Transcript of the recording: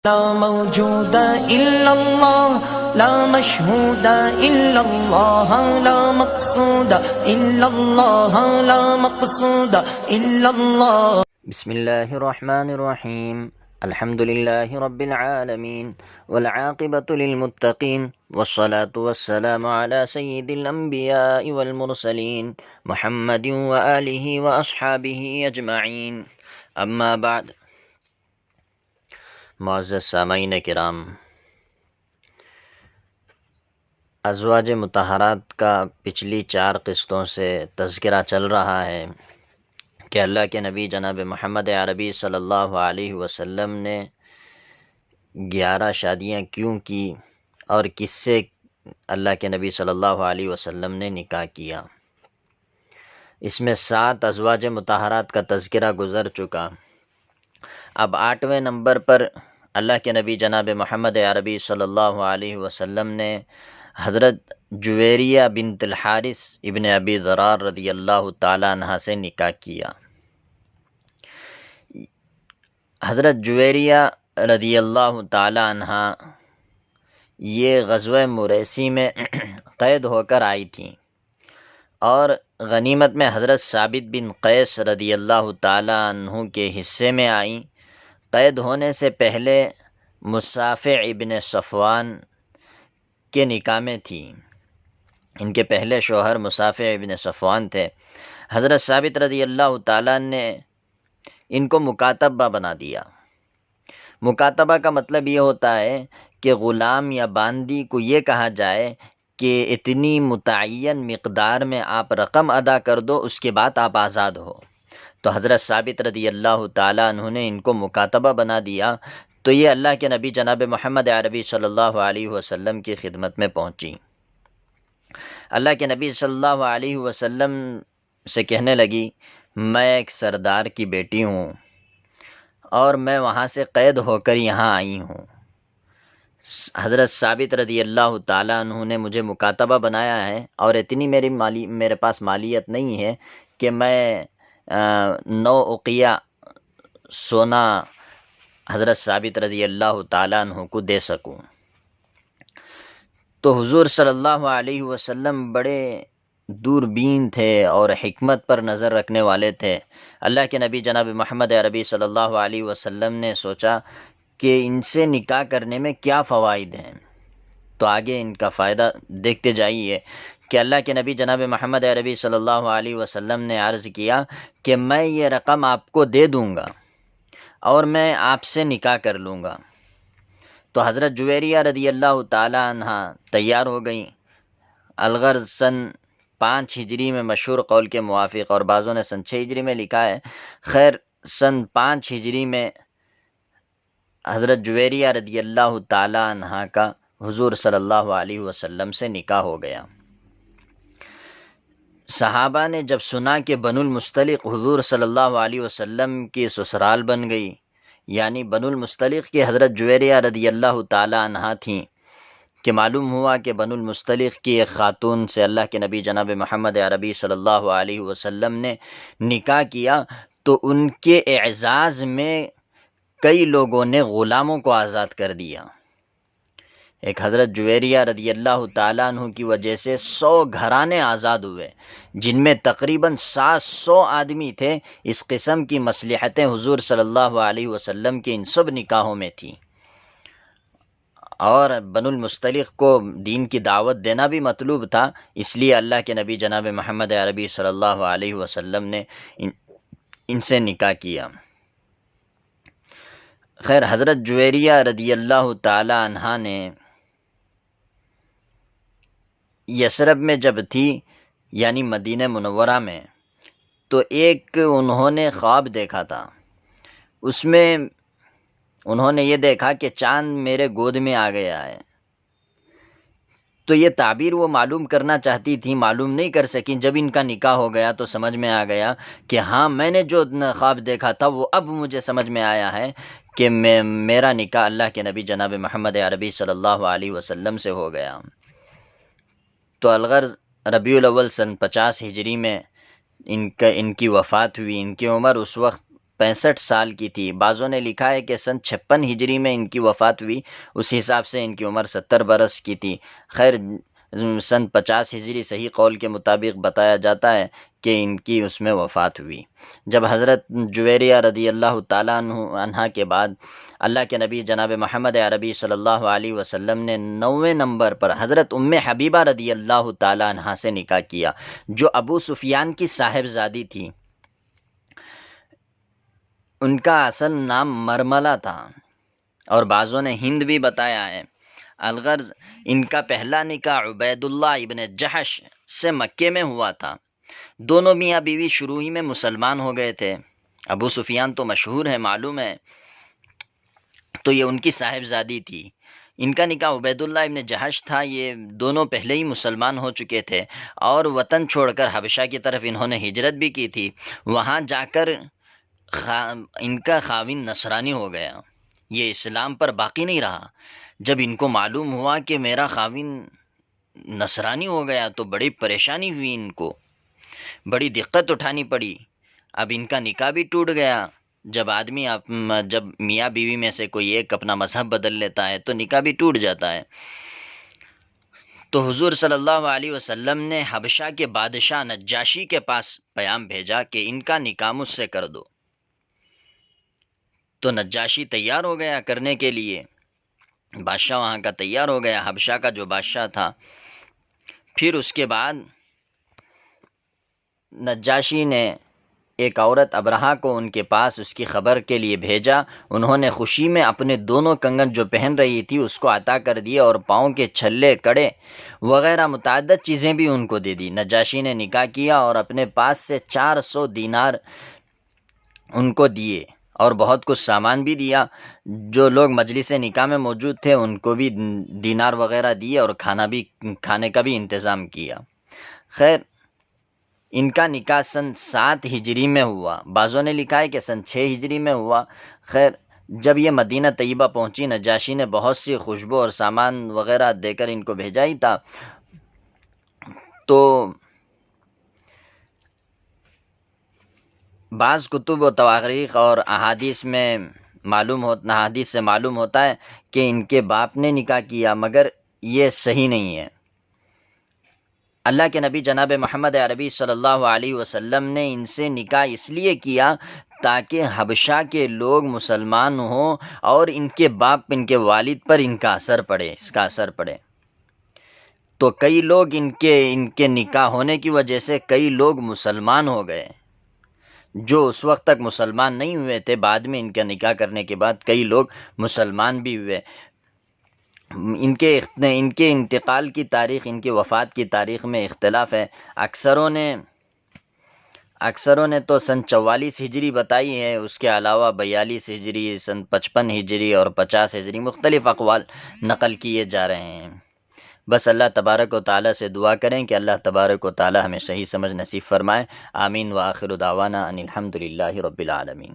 لا موجود إلا الله لا مشهود إلا الله لا مقصود إلا الله لا مقصود إلا الله. بسم الله الرحمن الرحيم. الحمد لله رب العالمين والعاقبة للمتقين والصلاة والسلام على سيد الأنبياء والمرسلين محمد وآله وأصحابه أجمعين. أما بعد. معزز سامعین کرام، ازواج مطہرات کا پچھلی 4 قسطوں سے تذکرہ چل رہا ہے کہ اللہ کے نبی جناب محمد عربی صلی اللہ علیہ وسلم نے 11 شادیاں کیوں کی اور کس سے اللہ کے نبی صلی اللہ علیہ وسلم نے نکاح کیا۔ اس میں 7 ازواج مطہرات کا تذکرہ گزر چکا۔ اب 8ویں نمبر پر اللہ کے نبی جناب محمد عربی صلی اللہ علیہ وسلم نے حضرت جویریہ بنت الحارث ابن ابی ضرار رضی اللہ تعالی عنہ سے نکاح کیا۔ حضرت جویریہ رضی اللہ تعالی عنہ یہ غزوہ مریسی میں قید ہو کر آئی تھیں اور غنیمت میں حضرت ثابت بن قیس رضی اللہ تعالی عنہ کے حصے میں آئیں۔ قید ہونے سے پہلے مصافع ابن صفوان کے نکاح میں تھیں۔ ان کے پہلے شوہر مصافع ابن صفوان تھے۔ حضرت ثابت رضی اللہ تعالیٰ نے ان کو مکاتبہ بنا دیا۔ مکاتبہ کا مطلب یہ ہوتا ہے کہ غلام یا باندی کو یہ کہا جائے کہ اتنی متعین مقدار میں آپ رقم ادا کر دو، اس کے بعد آپ آزاد ہو۔ تو حضرت ثابت رضی اللہ تعالیٰ عنہ نے ان کو مکاتبہ بنا دیا، تو یہ اللہ کے نبی جناب محمد عربی صلی اللہ علیہ وسلم کی خدمت میں پہنچی۔ اللہ کے نبی صلی اللہ علیہ وسلم سے کہنے لگی، میں ایک سردار کی بیٹی ہوں اور میں وہاں سے قید ہو کر یہاں آئی ہوں۔ حضرت ثابت رضی اللہ تعالیٰ عنہ نے مجھے مکاتبہ بنایا ہے اور اتنی میرے پاس مالیت نہیں ہے کہ میں 9 اقیہ سونا حضرت ثابت رضی اللہ تعالیٰ عنہ کو دے سکوں۔ تو حضور صلی اللہ علیہ وسلم بڑے دوربین تھے اور حکمت پر نظر رکھنے والے تھے۔ اللہ کے نبی جناب محمد عربی صلی اللہ علیہ وسلم نے سوچا کہ ان سے نکاح کرنے میں کیا فوائد ہیں، تو آگے ان کا فائدہ دیکھتے جائیے کہ اللہ کے نبی جناب محمد عربی صلی اللہ علیہ وسلم نے عرض کیا کہ میں یہ رقم آپ کو دے دوں گا اور میں آپ سے نکاح کر لوں گا۔ تو حضرت جویریہ رضی اللہ تعالی عنہ تیار ہو گئیں۔ الغرض سن 5 ہجری میں مشہور قول کے موافق، اور بعضوں نے سن 6 ہجری میں لکھا ہے، خیر سن 5 ہجری میں حضرت جویریہ رضی اللہ تعالی عنہ کا حضور صلی اللہ علیہ وسلم سے نکاح ہو گیا۔ صحابہ نے جب سنا کہ بنو المستلق حضور صلی اللہ علیہ وسلم کی سسرال بن گئی، یعنی بنو المستلق کی حضرت جویریہ رضی اللہ تعالی عنہ تھیں، کہ معلوم ہوا کہ بنو المستلق کی ایک خاتون سے اللہ کے نبی جناب محمد عربی صلی اللہ علیہ وسلم نے نکاح کیا، تو ان کے اعزاز میں کئی لوگوں نے غلاموں کو آزاد کر دیا۔ ایک حضرت جویریہ رضی اللہ تعالیٰ عنہ کی وجہ سے 100 گھرانے آزاد ہوئے، جن میں تقریباً 700 آدمی تھے۔ اس قسم کی مصلحتیں حضور صلی اللہ علیہ وسلم کے ان سب نکاحوں میں تھیں، اور بنو المستلق کو دین کی دعوت دینا بھی مطلوب تھا، اس لیے اللہ کے نبی جناب محمد عربی صلی اللہ علیہ وسلم نے ان سے نکاح کیا۔ خیر حضرت جویریہ رضی اللہ تعالی عنہ نے یثرب میں جب تھی، یعنی مدینہ منورہ میں، تو ایک انہوں نے خواب دیکھا تھا۔ اس میں انہوں نے یہ دیکھا کہ چاند میرے گود میں آ گیا ہے۔ تو یہ تعبیر وہ معلوم کرنا چاہتی تھی، معلوم نہیں کر سکیں۔ جب ان کا نکاح ہو گیا تو سمجھ میں آ گیا کہ ہاں، میں نے جو خواب دیکھا تھا وہ اب مجھے سمجھ میں آیا ہے کہ میرا نکاح اللہ کے نبی جناب محمد عربی صلی اللہ علیہ وسلم سے ہو گیا۔ تو الغرض ربیع الاول سن 50 ہجری میں ان کی وفات ہوئی۔ ان کی عمر اس وقت 65 سال کی تھی۔ بعضوں نے لکھا ہے کہ سن 56 ہجری میں ان کی وفات ہوئی، اس حساب سے ان کی عمر 70 برس کی تھی۔ خیر سن 50 ہجری صحیح قول کے مطابق بتایا جاتا ہے کہ ان کی اس میں وفات ہوئی۔ جب حضرت جویریہ رضی اللہ تعالیٰ عنہ کے بعد اللہ کے نبی جناب محمد عربی صلی اللہ علیہ وسلم نے 9ویں نمبر پر حضرت ام حبیبہ رضی اللہ تعالیٰ عنہ سے نکاح کیا، جو ابو سفیان کی صاحبزادی تھی۔ ان کا اصل نام مرملہ تھا اور بعضوں نے ہند بھی بتایا ہے۔ الغرض ان کا پہلا نکاح عبید اللہ ابن جحش سے مکے میں ہوا تھا۔ دونوں میاں بیوی شروع ہی میں مسلمان ہو گئے تھے۔ ابو سفیان تو مشہور ہے، معلوم ہے، تو یہ ان کی صاحبزادی تھی۔ ان کا نکاح عبید اللہ ابن جحش تھا۔ یہ دونوں پہلے ہی مسلمان ہو چکے تھے اور وطن چھوڑ کر حبشہ کی طرف انہوں نے ہجرت بھی کی تھی۔ وہاں جا کر ان کا خاوند نصرانی ہو گیا، یہ اسلام پر باقی نہیں رہا۔ جب ان کو معلوم ہوا کہ میرا خاوند نصرانی ہو گیا تو بڑی پریشانی ہوئی، ان کو بڑی دقت اٹھانی پڑی۔ اب ان کا نکاح بھی ٹوٹ گیا۔ جب میاں بیوی میں سے کوئی ایک اپنا مذہب بدل لیتا ہے تو نکاح بھی ٹوٹ جاتا ہے۔ تو حضور صلی اللہ علیہ وسلم نے حبشہ کے بادشاہ نجاشی کے پاس پیغام بھیجا کہ ان کا نکاح مجھ سے کر دو۔ تو نجاشی تیار ہو گیا کرنے کے لیے، بادشاہ وہاں کا تیار ہو گیا، حبشہ کا جو بادشاہ تھا۔ پھر اس کے بعد نجاشی نے ایک عورت ابرہہ کو ان کے پاس اس کی خبر کے لیے بھیجا۔ انہوں نے خوشی میں اپنے دونوں کنگن جو پہن رہی تھی اس کو عطا کر دیے اور پاؤں کے چھلے، کڑے وغیرہ متعدد چیزیں بھی ان کو دے دی۔ نجاشی نے نکاح کیا اور اپنے پاس سے 400 دینار ان کو دیے اور بہت کچھ سامان بھی دیا۔ جو لوگ مجلس نکاح میں موجود تھے ان کو بھی دینار وغیرہ دیے اور کھانے کا بھی انتظام کیا۔ خیر ان کا نکاح سن 7 ہجری میں ہوا، بعضوں نے لکھا ہے کہ سن 6 ہجری میں ہوا۔ خیر جب یہ مدینہ طیبہ پہنچی، نجاشی نے بہت سی خوشبو اور سامان وغیرہ دے کر ان کو بھیجا ہی تھا، تو بعض کتب و تواریخ اور احادیث سے معلوم ہوتا ہے کہ ان کے باپ نے نکاح کیا، مگر یہ صحیح نہیں ہے۔ اللہ کے نبی جناب محمد عربی صلی اللہ علیہ وسلم نے ان سے نکاح اس لیے کیا تاکہ حبشہ کے لوگ مسلمان ہوں اور ان کے باپ، ان کے والد پر اس کا اثر پڑے۔ تو کئی لوگ ان کے نکاح ہونے کی وجہ سے کئی لوگ مسلمان ہو گئے، جو اس وقت تک مسلمان نہیں ہوئے تھے۔ بعد میں ان کا نکاح کرنے کے بعد کئی لوگ مسلمان بھی ہوئے۔ ان کے انتقال کی تاریخ، ان کی وفات کی تاریخ میں اختلاف ہے۔ اکثروں نے تو سن 44 ہجری بتائی ہے، اس کے علاوہ 42 ہجری، سن 55 ہجری اور 50 ہجری مختلف اقوال نقل کیے جا رہے ہیں۔ بس اللہ تبارک و تعالیٰ سے دعا کریں کہ اللہ تبارک و تعالیٰ ہمیں صحیح سمجھ نصیب فرمائے۔ آمین وآخر دعوانا ان الحمد للہ رب العالمین۔